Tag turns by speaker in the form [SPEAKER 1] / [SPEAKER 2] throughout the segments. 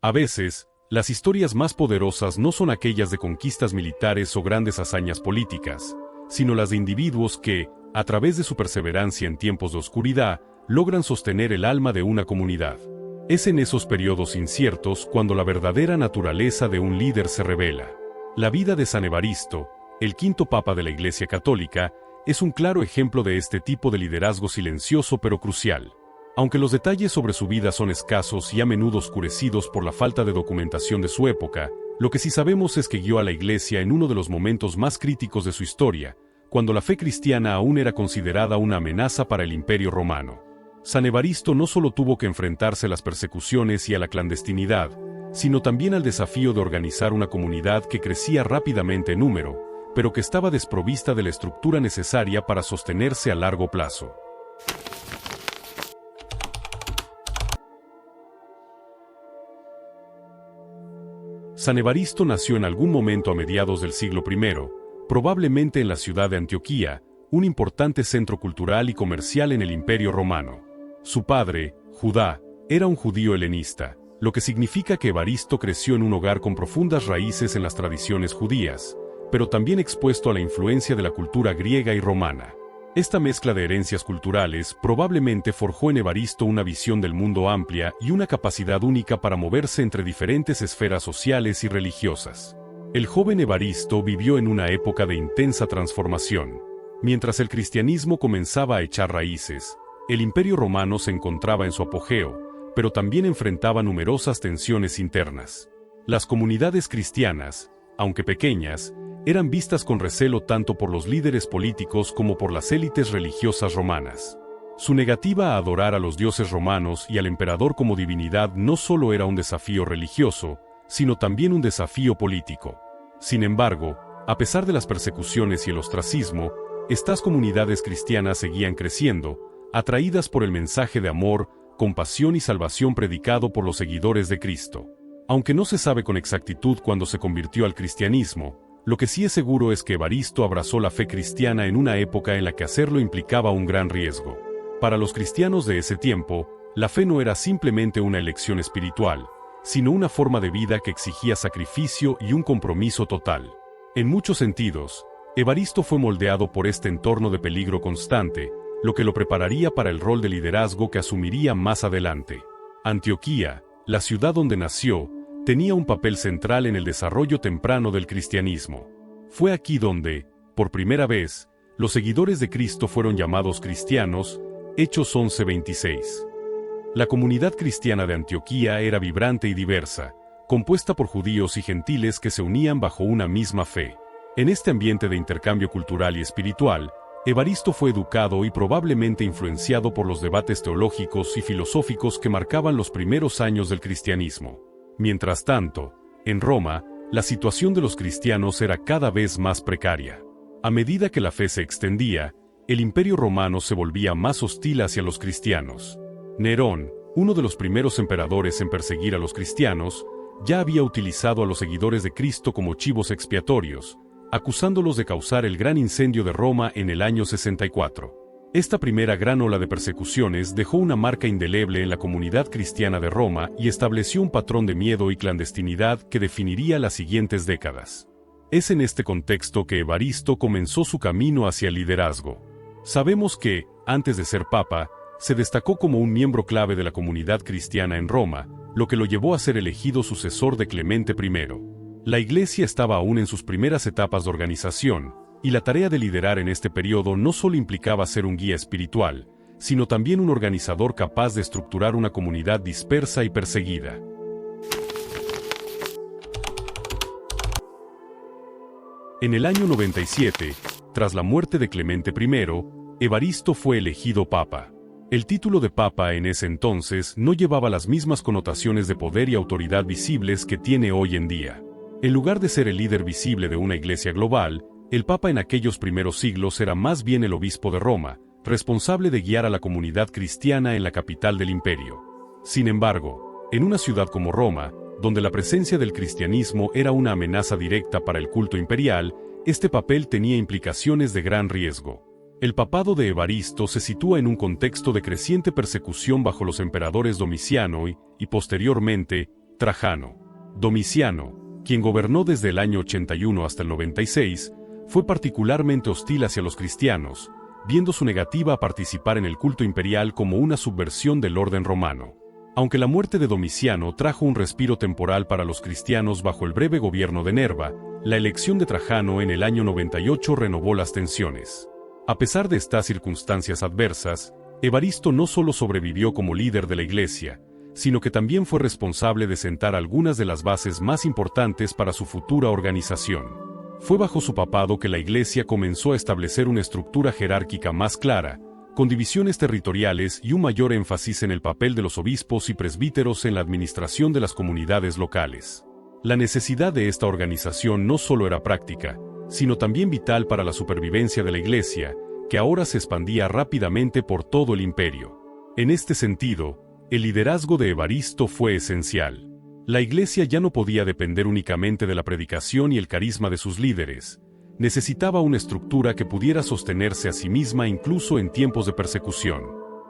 [SPEAKER 1] A veces, las historias más poderosas no son aquellas de conquistas militares o grandes hazañas políticas, sino las de individuos que, a través de su perseverancia en tiempos de oscuridad, logran sostener el alma de una comunidad. Es en esos periodos inciertos cuando la verdadera naturaleza de un líder se revela. La vida de San Evaristo, el quinto papa de la Iglesia Católica, es un claro ejemplo de este tipo de liderazgo silencioso pero crucial. Aunque los detalles sobre su vida son escasos y a menudo oscurecidos por la falta de documentación de su época, lo que sí sabemos es que guió a la Iglesia en uno de los momentos más críticos de su historia, cuando la fe cristiana aún era considerada una amenaza para el Imperio Romano. San Evaristo no solo tuvo que enfrentarse a las persecuciones y a la clandestinidad, sino también al desafío de organizar una comunidad que crecía rápidamente en número, pero que estaba desprovista de la estructura necesaria para sostenerse a largo plazo. San Evaristo nació en algún momento a mediados del siglo I, probablemente en la ciudad de Antioquía, un importante centro cultural y comercial en el Imperio Romano. Su padre, Judá, era un judío helenista, lo que significa que Evaristo creció en un hogar con profundas raíces en las tradiciones judías, pero también expuesto a la influencia de la cultura griega y romana. Esta mezcla de herencias culturales probablemente forjó en Evaristo una visión del mundo amplia y una capacidad única para moverse entre diferentes esferas sociales y religiosas. El joven Evaristo vivió en una época de intensa transformación. Mientras el cristianismo comenzaba a echar raíces, el Imperio Romano se encontraba en su apogeo, pero también enfrentaba numerosas tensiones internas. Las comunidades cristianas, aunque pequeñas, eran vistas con recelo tanto por los líderes políticos como por las élites religiosas romanas. Su negativa a adorar a los dioses romanos y al emperador como divinidad no solo era un desafío religioso, sino también un desafío político. Sin embargo, a pesar de las persecuciones y el ostracismo, estas comunidades cristianas seguían creciendo, atraídas por el mensaje de amor, compasión y salvación predicado por los seguidores de Cristo. Aunque no se sabe con exactitud cuándo se convirtió al cristianismo, lo que sí es seguro es que Evaristo abrazó la fe cristiana en una época en la que hacerlo implicaba un gran riesgo. Para los cristianos de ese tiempo, la fe no era simplemente una elección espiritual, sino una forma de vida que exigía sacrificio y un compromiso total. En muchos sentidos, Evaristo fue moldeado por este entorno de peligro constante, lo que lo prepararía para el rol de liderazgo que asumiría más adelante. Antioquía, la ciudad donde nació, tenía un papel central en el desarrollo temprano del cristianismo. Fue aquí donde, por primera vez, los seguidores de Cristo fueron llamados cristianos, Hechos 11:26. La comunidad cristiana de Antioquía era vibrante y diversa, compuesta por judíos y gentiles que se unían bajo una misma fe. En este ambiente de intercambio cultural y espiritual, Evaristo fue educado y probablemente influenciado por los debates teológicos y filosóficos que marcaban los primeros años del cristianismo. Mientras tanto, en Roma, la situación de los cristianos era cada vez más precaria. A medida que la fe se extendía, el Imperio Romano se volvía más hostil hacia los cristianos. Nerón, uno de los primeros emperadores en perseguir a los cristianos, ya había utilizado a los seguidores de Cristo como chivos expiatorios, acusándolos de causar el gran incendio de Roma en el año 64. Esta primera gran ola de persecuciones dejó una marca indeleble en la comunidad cristiana de Roma y estableció un patrón de miedo y clandestinidad que definiría las siguientes décadas. Es en este contexto que Evaristo comenzó su camino hacia el liderazgo. Sabemos que, antes de ser papa, se destacó como un miembro clave de la comunidad cristiana en Roma, lo que lo llevó a ser elegido sucesor de Clemente I. La Iglesia estaba aún en sus primeras etapas de organización, y la tarea de liderar en este periodo no solo implicaba ser un guía espiritual, sino también un organizador capaz de estructurar una comunidad dispersa y perseguida. En el año 97, tras la muerte de Clemente I, Evaristo fue elegido papa. El título de papa en ese entonces no llevaba las mismas connotaciones de poder y autoridad visibles que tiene hoy en día. En lugar de ser el líder visible de una iglesia global, el papa en aquellos primeros siglos era más bien el obispo de Roma, responsable de guiar a la comunidad cristiana en la capital del imperio. Sin embargo, en una ciudad como Roma, donde la presencia del cristianismo era una amenaza directa para el culto imperial, este papel tenía implicaciones de gran riesgo. El papado de Evaristo se sitúa en un contexto de creciente persecución bajo los emperadores Domiciano y posteriormente, Trajano. Domiciano, quien gobernó desde el año 81 hasta el 96, fue particularmente hostil hacia los cristianos, viendo su negativa a participar en el culto imperial como una subversión del orden romano. Aunque la muerte de Domiciano trajo un respiro temporal para los cristianos bajo el breve gobierno de Nerva, la elección de Trajano en el año 98 renovó las tensiones. A pesar de estas circunstancias adversas, Evaristo no solo sobrevivió como líder de la Iglesia, sino que también fue responsable de sentar algunas de las bases más importantes para su futura organización. Fue bajo su papado que la Iglesia comenzó a establecer una estructura jerárquica más clara, con divisiones territoriales y un mayor énfasis en el papel de los obispos y presbíteros en la administración de las comunidades locales. La necesidad de esta organización no solo era práctica, sino también vital para la supervivencia de la Iglesia, que ahora se expandía rápidamente por todo el imperio. En este sentido, el liderazgo de Evaristo fue esencial. La Iglesia ya no podía depender únicamente de la predicación y el carisma de sus líderes. Necesitaba una estructura que pudiera sostenerse a sí misma incluso en tiempos de persecución.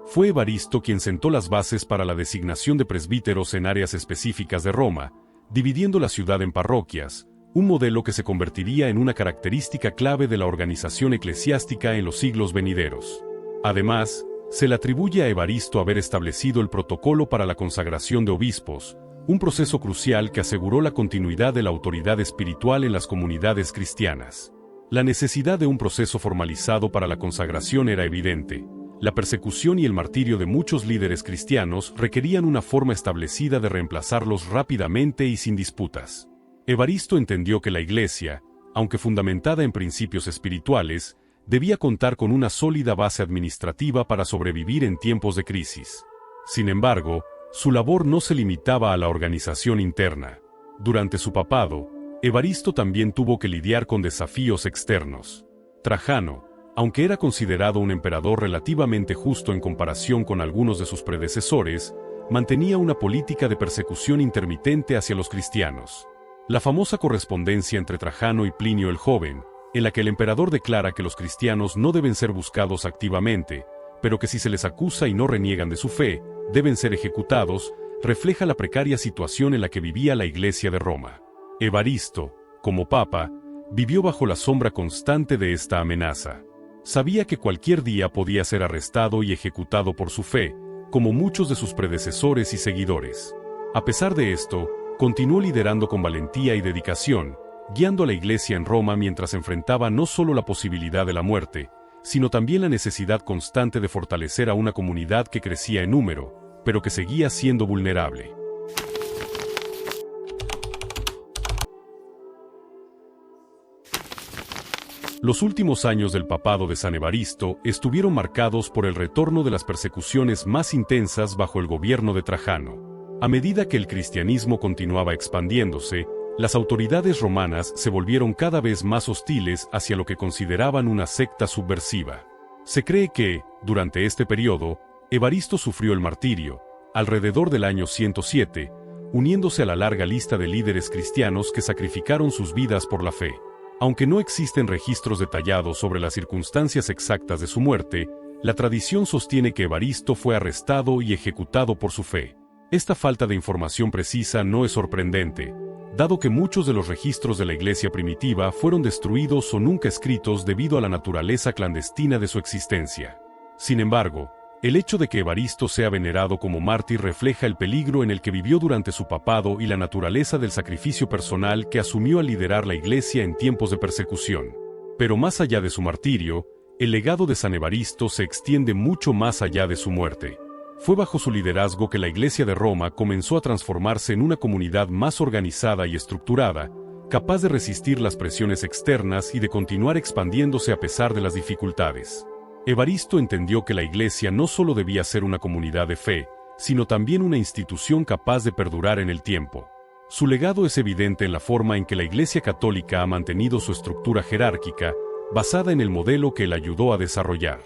[SPEAKER 1] Fue Evaristo quien sentó las bases para la designación de presbíteros en áreas específicas de Roma, dividiendo la ciudad en parroquias, un modelo que se convertiría en una característica clave de la organización eclesiástica en los siglos venideros. Además, se le atribuye a Evaristo haber establecido el protocolo para la consagración de obispos, un proceso crucial que aseguró la continuidad de la autoridad espiritual en las comunidades cristianas. La necesidad de un proceso formalizado para la consagración era evidente. La persecución y el martirio de muchos líderes cristianos requerían una forma establecida de reemplazarlos rápidamente y sin disputas. Evaristo entendió que la Iglesia, aunque fundamentada en principios espirituales, debía contar con una sólida base administrativa para sobrevivir en tiempos de crisis. Sin embargo, su labor no se limitaba a la organización interna. Durante su papado, Evaristo también tuvo que lidiar con desafíos externos. Trajano, aunque era considerado un emperador relativamente justo en comparación con algunos de sus predecesores, mantenía una política de persecución intermitente hacia los cristianos. La famosa correspondencia entre Trajano y Plinio el Joven, en la que el emperador declara que los cristianos no deben ser buscados activamente, pero que si se les acusa y no reniegan de su fe, deben ser ejecutados, refleja la precaria situación en la que vivía la Iglesia de Roma. Evaristo, como papa, vivió bajo la sombra constante de esta amenaza. Sabía que cualquier día podía ser arrestado y ejecutado por su fe, como muchos de sus predecesores y seguidores. A pesar de esto, continuó liderando con valentía y dedicación, guiando a la Iglesia en Roma mientras enfrentaba no solo la posibilidad de la muerte, sino también la necesidad constante de fortalecer a una comunidad que crecía en número, pero que seguía siendo vulnerable. Los últimos años del papado de San Evaristo estuvieron marcados por el retorno de las persecuciones más intensas bajo el gobierno de Trajano. A medida que el cristianismo continuaba expandiéndose, las autoridades romanas se volvieron cada vez más hostiles hacia lo que consideraban una secta subversiva. Se cree que, durante este periodo, Evaristo sufrió el martirio, alrededor del año 107, uniéndose a la larga lista de líderes cristianos que sacrificaron sus vidas por la fe. Aunque no existen registros detallados sobre las circunstancias exactas de su muerte, la tradición sostiene que Evaristo fue arrestado y ejecutado por su fe. Esta falta de información precisa no es sorprendente, dado que muchos de los registros de la Iglesia primitiva fueron destruidos o nunca escritos debido a la naturaleza clandestina de su existencia. Sin embargo, el hecho de que Evaristo sea venerado como mártir refleja el peligro en el que vivió durante su papado y la naturaleza del sacrificio personal que asumió al liderar la Iglesia en tiempos de persecución. Pero más allá de su martirio, el legado de San Evaristo se extiende mucho más allá de su muerte. Fue bajo su liderazgo que la Iglesia de Roma comenzó a transformarse en una comunidad más organizada y estructurada, capaz de resistir las presiones externas y de continuar expandiéndose a pesar de las dificultades. Evaristo entendió que la Iglesia no solo debía ser una comunidad de fe, sino también una institución capaz de perdurar en el tiempo. Su legado es evidente en la forma en que la Iglesia católica ha mantenido su estructura jerárquica, basada en el modelo que él ayudó a desarrollar.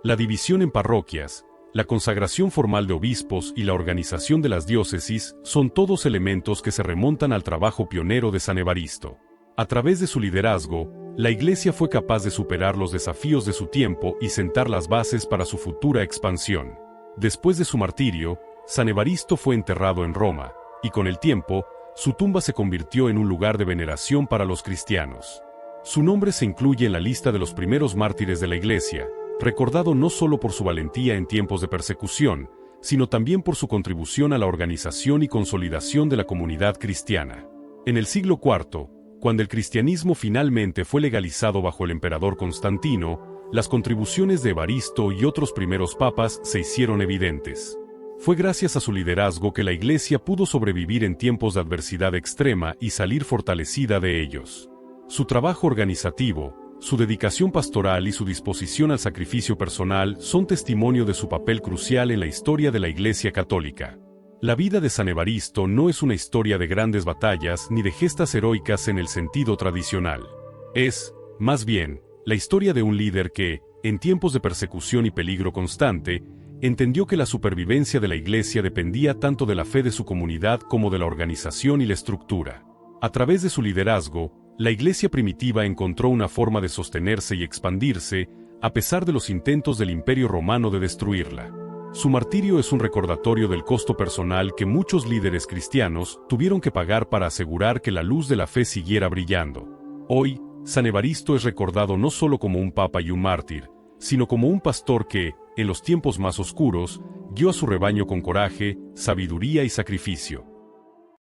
[SPEAKER 1] La división en parroquias, la consagración formal de obispos y la organización de las diócesis son todos elementos que se remontan al trabajo pionero de San Evaristo. A través de su liderazgo, la Iglesia fue capaz de superar los desafíos de su tiempo y sentar las bases para su futura expansión. Después de su martirio, San Evaristo fue enterrado en Roma, y con el tiempo, su tumba se convirtió en un lugar de veneración para los cristianos. Su nombre se incluye en la lista de los primeros mártires de la Iglesia, recordado no solo por su valentía en tiempos de persecución, sino también por su contribución a la organización y consolidación de la comunidad cristiana. En el siglo IV, cuando el cristianismo finalmente fue legalizado bajo el emperador Constantino, las contribuciones de Evaristo y otros primeros papas se hicieron evidentes. Fue gracias a su liderazgo que la Iglesia pudo sobrevivir en tiempos de adversidad extrema y salir fortalecida de ellos. Su trabajo organizativo, su dedicación pastoral y su disposición al sacrificio personal son testimonio de su papel crucial en la historia de la Iglesia Católica. La vida de San Evaristo no es una historia de grandes batallas ni de gestas heroicas en el sentido tradicional. Es, más bien, la historia de un líder que, en tiempos de persecución y peligro constante, entendió que la supervivencia de la Iglesia dependía tanto de la fe de su comunidad como de la organización y la estructura. A través de su liderazgo, la Iglesia primitiva encontró una forma de sostenerse y expandirse, a pesar de los intentos del Imperio Romano de destruirla. Su martirio es un recordatorio del costo personal que muchos líderes cristianos tuvieron que pagar para asegurar que la luz de la fe siguiera brillando. Hoy, San Evaristo es recordado no solo como un papa y un mártir, sino como un pastor que, en los tiempos más oscuros, guió a su rebaño con coraje, sabiduría y sacrificio.